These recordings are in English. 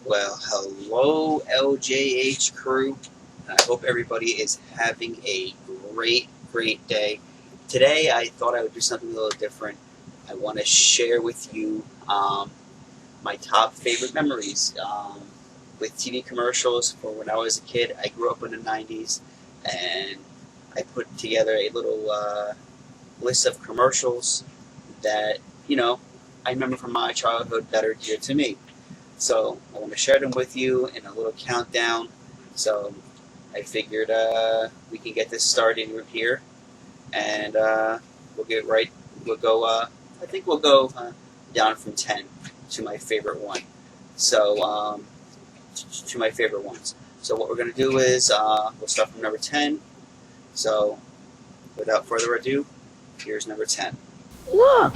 Well, hello, LJH crew. I hope everybody is having a great day. Today, I thought I would do something a little different. I want to share with you my top favorite memories with TV commercials for when I was a kid. I grew up in the 90s, and I put together a little list of commercials that, I remember from my childhood that are dear to me. So I want to share them with you in a little countdown. So I figured we can get this started here, and we'll get right. We'll go. I think we'll go down from 10 to my favorite one. So to my favorite ones. So what we're gonna do is we'll start from number 10. So without further ado, here's number 10. Look!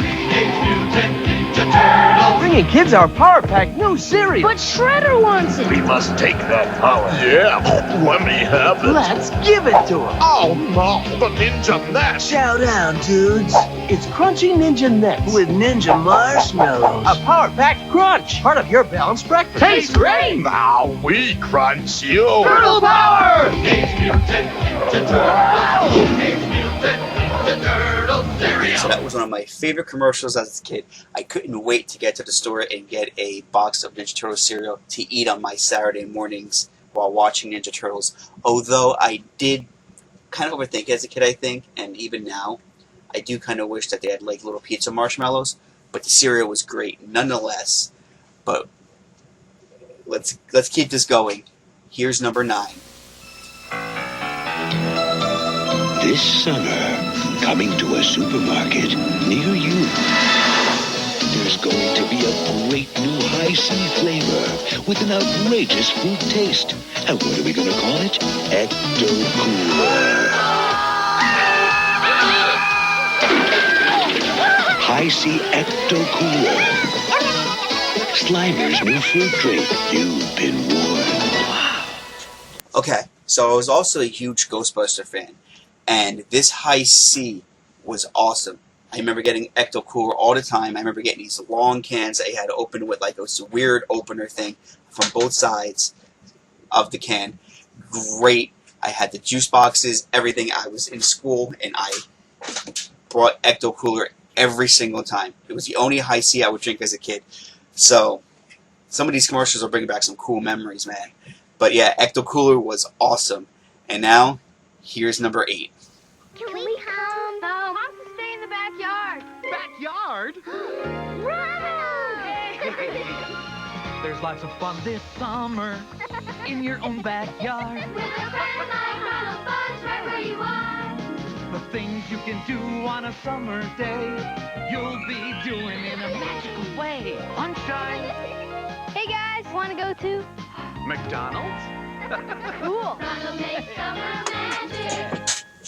Bringing kids our Power Pack new cereal. But Shredder wants it. We must take that power. Yeah, let me have it. Let's give it to him. Oh no, the Ninja Nest. Chow down, dudes. It's Crunchy Ninja Nest with Ninja Marshmallows. A Power Pack Crunch, part of your balanced breakfast. Tastes great. Now we crunch you. Turtle power. So that was one of my favorite commercials as a kid. I couldn't wait to get to the store and get a box of Ninja Turtle cereal to eat on my Saturday mornings while watching Ninja Turtles. Although I did kind of overthink it as a kid, I think, and even now, I do kind of wish that they had like little pizza marshmallows, but the cereal was great nonetheless. But let's keep this going. Here's number 9. This summer, coming to a supermarket near you. There's going to be a great new high-C flavor with an outrageous fruit taste. And what are we going to call it? Ecto Cooler. High-C Ecto Cooler. Slimer's new fruit drink. You've been warned. Okay, so I was also a huge Ghostbuster fan. And this high-C was awesome. I remember getting Ecto Cooler all the time. I remember getting these long cans that you had to open with like a weird opener thing from both sides of the can. Great. I had the juice boxes, everything. I was in school and I brought Ecto Cooler every single time. It was the only high-C I would drink as a kid. So some of these commercials are bringing back some cool memories, man. But yeah, Ecto Cooler was awesome. And now, here's number 8. Can we come? No, wants to stay in the backyard. Backyard? Run! There's lots of fun this summer in your own backyard. With a friend like Ronald Fudge, right where you are. The things you can do on a summer day, you'll be doing in a magical way. Sunshine. Hey guys, want to go too? McDonald's? Cool. Ronald makes summer magic.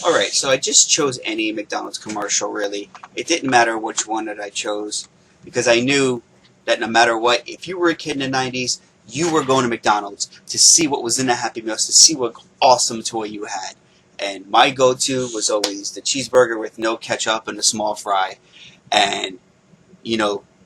Alright, so I just chose any McDonald's commercial, really. It didn't matter which one that I chose, because I knew that no matter what, if you were a kid in the 90s, you were going to McDonald's to see what was in the Happy Meals, to see what awesome toy you had. And my go-to was always the cheeseburger with no ketchup and a small fry. And,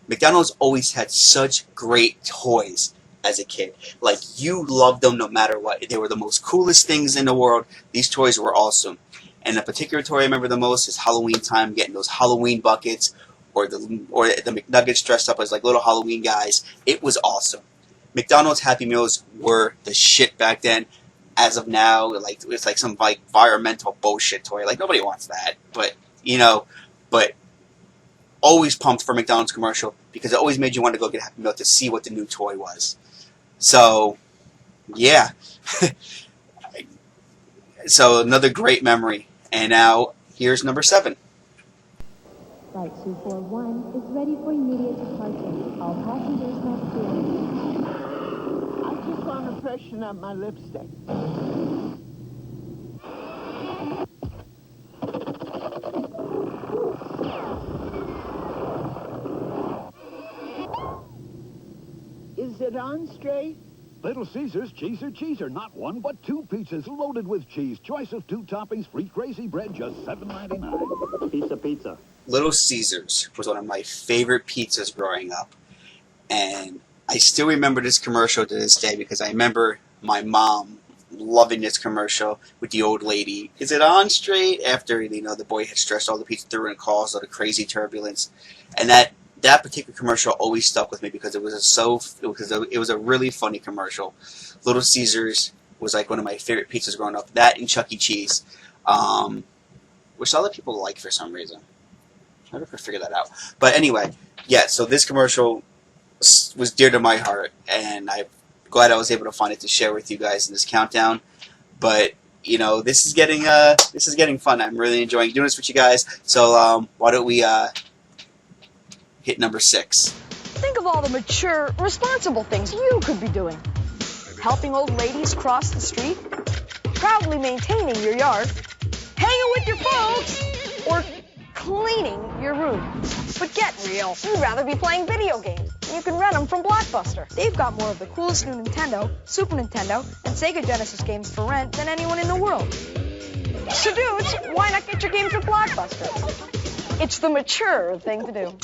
McDonald's always had such great toys as a kid. Like, you loved them no matter what. They were the most coolest things in the world. These toys were awesome. And a particular toy I remember the most is Halloween time, getting those Halloween buckets or the McNuggets dressed up as like little Halloween guys. It was awesome. McDonald's Happy Meals were the shit back then. As of now, like it's like some like environmental bullshit toy. Like nobody wants that. But but always pumped for McDonald's commercial because it always made you want to go get a Happy Meal to see what the new toy was. So yeah. So another great memory. And now, here's number 7. Flight 241 is ready for immediate departure. All passengers must clear. I just want to freshen up my lipstick. Is it on straight? Little Caesars cheeser, not one but 2 pizzas loaded with cheese. Choice of 2 toppings, free crazy bread, just $7.99. Pizza. Little Caesars was one of my favorite pizzas growing up. And I still remember this commercial to this day because I remember my mom loving this commercial with the old lady. Is it on straight? After, the boy had stressed all the pizza through and caused all the crazy turbulence. And that particular commercial always stuck with me because it was a really funny commercial. Little Caesars was like one of my favorite pizzas growing up. That and Chuck E. Cheese, which other people like for some reason. I never could figure that out. But anyway, yeah, so this commercial was dear to my heart, and I'm glad I was able to find it to share with you guys in this countdown. But this is getting fun. I'm really enjoying doing this with you guys. So why don't we hit number 6? Think of all the mature, responsible things you could be doing. Helping old ladies cross the street, proudly maintaining your yard, hanging with your folks, or cleaning your room. But get real. You'd rather be playing video games. You can rent them from Blockbuster. They've got more of the coolest new Nintendo, Super Nintendo, and Sega Genesis games for rent than anyone in the world. So dudes, why not get your games at Blockbuster? It's the mature thing to do.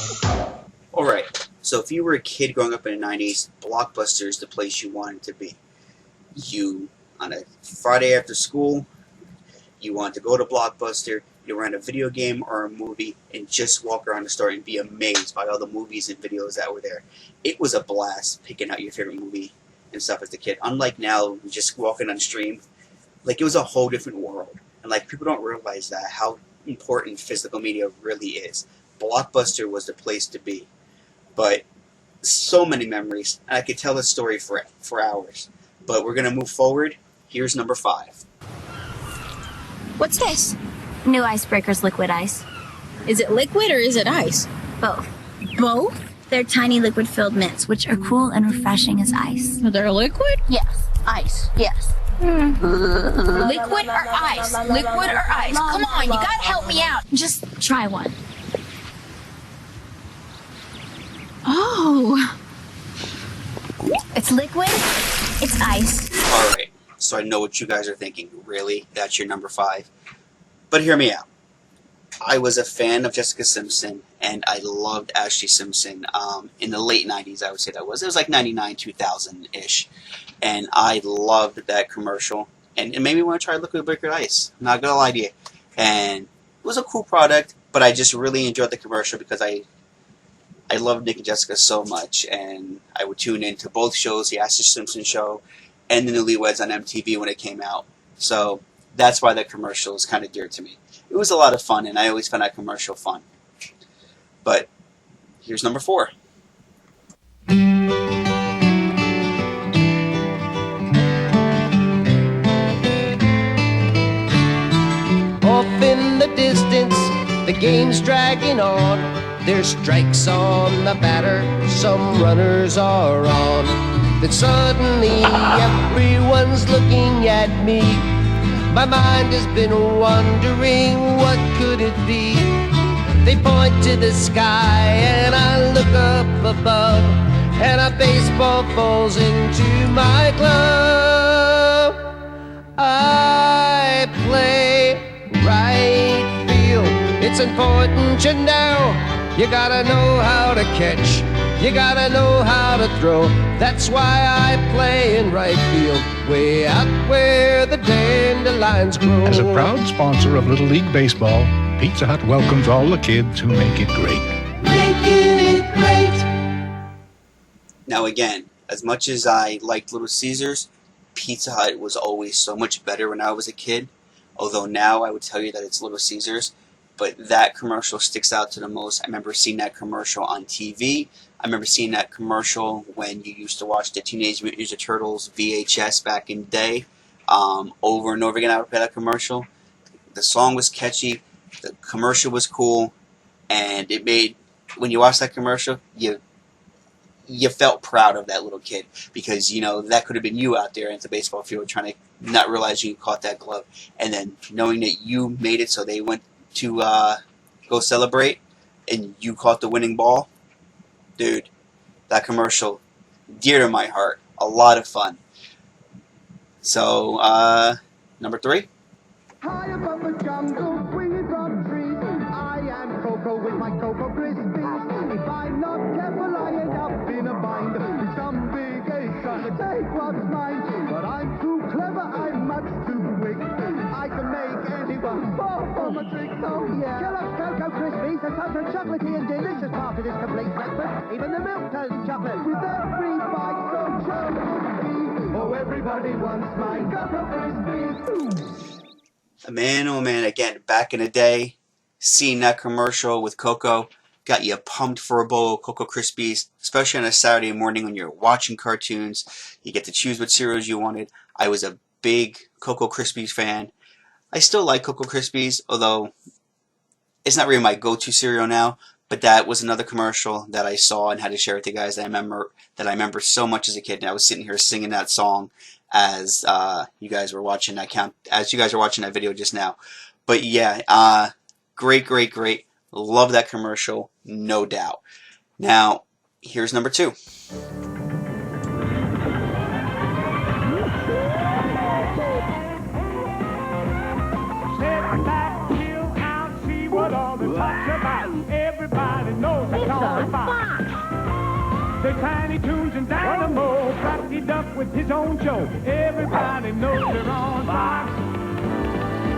Alright, so if you were a kid growing up in the 90s, Blockbuster is the place you wanted to be. You, on a Friday after school, you wanted to go to Blockbuster, you rent a video game or a movie, and just walk around the store and be amazed by all the movies and videos that were there. It was a blast picking out your favorite movie and stuff as a kid. Unlike now, just walking on stream, like it was a whole different world. And like people don't realize that, how important physical media really is. Blockbuster was the place to be. But so many memories, and I could tell this story for hours. But we're going to move forward. Here's number 5. What's this? New Icebreakers liquid ice. Is it liquid or is it ice? Both. Both? They're tiny liquid-filled mints, which are cool and refreshing as ice. They're liquid? Yes. Ice. Yes. Liquid or ice? Liquid or ice? Come on, you gotta help me out. Just try one. Oh. It's liquid. It's ice. Alright, so I know what you guys are thinking. Really? That's your number 5? But hear me out. I was a fan of Jessica Simpson, and I loved Ashley Simpson in the late 90s, I would say that was. It was like 99, 2000-ish. And I loved that commercial. And it made me want to try Liquid Liquid Ice. I'm not going to lie to you. And it was a cool product, but I just really enjoyed the commercial because I loved Nick and Jessica so much. And I would tune into both shows, the Ashley Simpson show and the Newlyweds on MTV when it came out. So that's why that commercial is kind of dear to me. It was a lot of fun, and I always found that commercial fun. But here's number 4. Off in the distance, the game's dragging on. There's strikes on the batter, some runners are on. Then suddenly everyone's looking at me. My mind has been wondering, what could it be? They point to the sky and I look up above, and a baseball falls into my glove. I play right field. It's important you know. You gotta know how to catch, you gotta know how to throw. That's why I play in right field, way out where the dandelions grow. As a proud sponsor of Little League Baseball, Pizza Hut welcomes all the kids who make it great. Making it great. Now again, as much as I liked Little Caesars, Pizza Hut was always so much better when I was a kid. Although now I would tell you that it's Little Caesars. But that commercial sticks out to the most. I remember seeing that commercial on TV. I remember seeing that commercial when you used to watch the Teenage Mutant Ninja Turtles VHS back in the day. Over and over again I would play that commercial. The song was catchy. The commercial was cool. And it made, when you watched that commercial, you felt proud of that little kid. Because, that could have been you out there at the baseball field trying to not realize you caught that glove. And then knowing that you made it so they went to go celebrate, and you caught the winning ball. Dude, that commercial, dear to my heart. A lot of fun. So, number 3. High above the jungle, trees, I and cocoa with my Cocoa Krispies. If I'm not careful, I end up in a bind with some big ace trying to take what's mine. But I'm too clever, I'm much too quick. I can make anyone fall for my tricks, oh yeah. Kellogg's Cocoa Krispies are such a chocolatey and delicious part of this complete breakfast. Even the milk turns chocolate with every bite so chocolatey. Oh, everybody wants my Cocoa Krispies. Man, oh man, again, back in the day, seeing that commercial with Cocoa got you pumped for a bowl of Cocoa Krispies, especially on a Saturday morning when you're watching cartoons. You get to choose what cereals you wanted. I was a big Cocoa Krispies fan. I still like Cocoa Krispies, although it's not really my go-to cereal now. But that was another commercial that I saw and had to share with you guys that I remember so much as a kid. And I was sitting here singing that song as you guys were watching that video just now. But yeah, great. Love that commercial, no doubt. Now, here's number 2. Everybody knows it's on Fox. The Tiny Toons and Dynamo, Fluffy Duck with his own show. Everybody knows they're on Fox.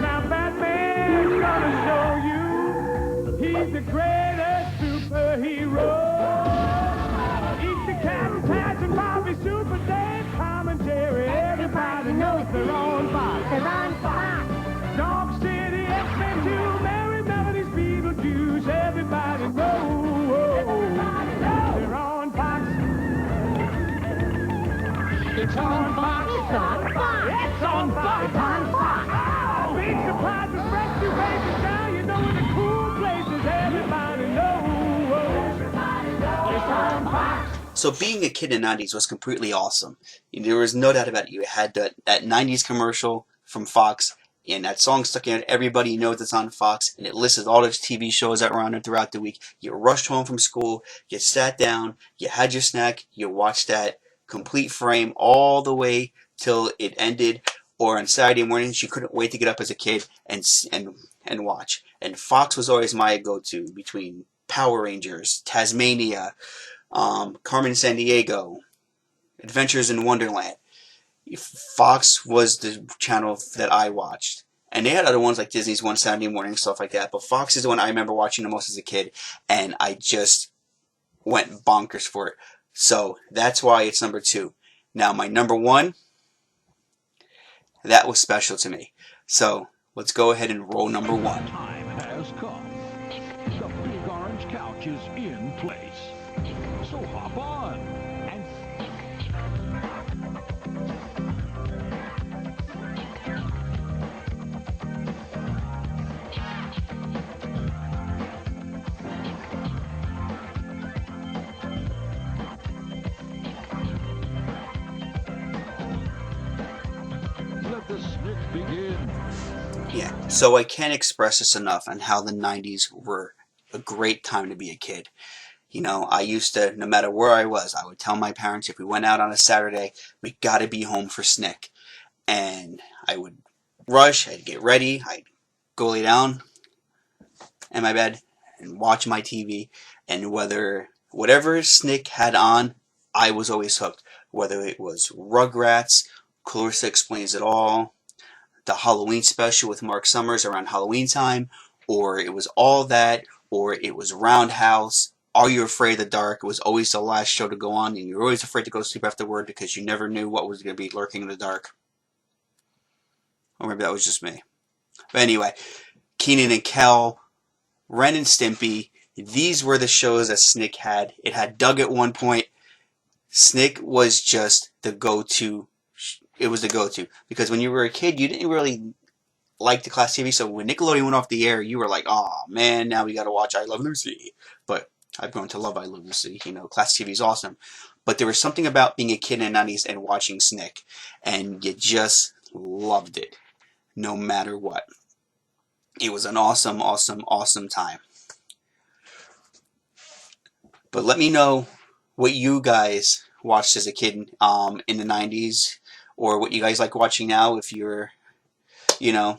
Now Batman's gonna show you he's the greatest superhero. Eat the Captain Patch and Bobby Super Dave commentary. Everybody knows they're on Fox. They're on Fox. Dog City, X-Men 2, Mary Melody's Beetlejuice. Everybody knows they're on Fox. It's on Fox. It's on Fox. It's on Fox. It's on Fox. Oh, big surprises, rescue babies down. You know in the cool places. Everybody knows. It's on Fox. So being a kid in the 90s was completely awesome. There was no doubt about it. You had that 90s commercial from Fox, and that song stuck in. Everybody knows it's on Fox, and it listed all those TV shows that were on there throughout the week. You rushed home from school, you sat down, you had your snack, you watched that complete frame all the way till it ended. Or on Saturday mornings, you couldn't wait to get up as a kid and watch. And Fox was always my go-to between Power Rangers, Tasmania, Carmen Sandiego, Adventures in Wonderland. Fox was the channel that I watched. And they had other ones like Disney's One Saturday Morning, stuff like that. But Fox is the one I remember watching the most as a kid. And I just went bonkers for it. So that's why it's number 2. Now my number 1, that was special to me. So let's go ahead and roll number 1. Time has come. The big orange couch is in place. So hop on and let the snick begin. Yeah, so I can't express this enough on how the 90s were a great time to be a kid. You know, I used to, no matter where I was, I would tell my parents if we went out on a Saturday, we gotta be home for Snick. And I would rush, I'd get ready, I'd go lay down in my bed and watch my TV. And whatever Snick had on, I was always hooked. Whether it was Rugrats, Clarissa Explains It All, the Halloween special with Mark Summers around Halloween time, or it was All That, or it was Roundhouse. Are You Afraid of the Dark? It was always the last show to go on, and you're always afraid to go to sleep afterward because you never knew what was going to be lurking in the dark. Or maybe that was just me. But anyway, Kenan and Kel, Ren and Stimpy, these were the shows that Snick had. It had Doug at one point. Snick was just the go-to. It was the go-to. Because when you were a kid, you didn't really like the class TV, so when Nickelodeon went off the air, you were like, oh man, now we gotta watch I Love Lucy. But I've grown to love I Love Lucy. You know, class TV is awesome. But there was something about being a kid in the 90s and watching Snick, and you just loved it, no matter what. It was an awesome, awesome, awesome time. But let me know what you guys watched as a kid in the 90s, or what you guys like watching now if you're, you know,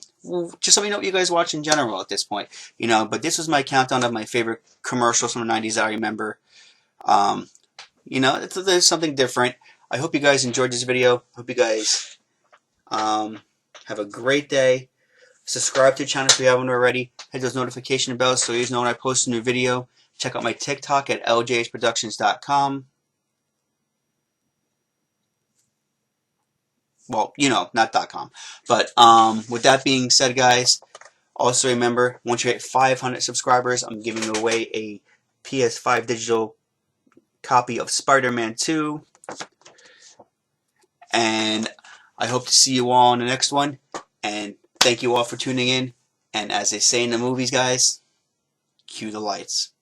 just let me know what you guys watch in general at this point. You know, but this was my countdown of my favorite commercials from the 90s that I remember. You know, there's something different. I hope you guys enjoyed this video. Hope you guys have a great day. Subscribe to the channel if you haven't already. Hit those notification bells so you know when I post a new video. Check out my TikTok at ljsproductions.com. Well, you know, not .com. But with that being said, guys, also remember, once you hit 500 subscribers, I'm giving away a PS5 digital copy of Spider-Man 2. And I hope to see you all in the next one. And thank you all for tuning in. And as they say in the movies, guys, cue the lights.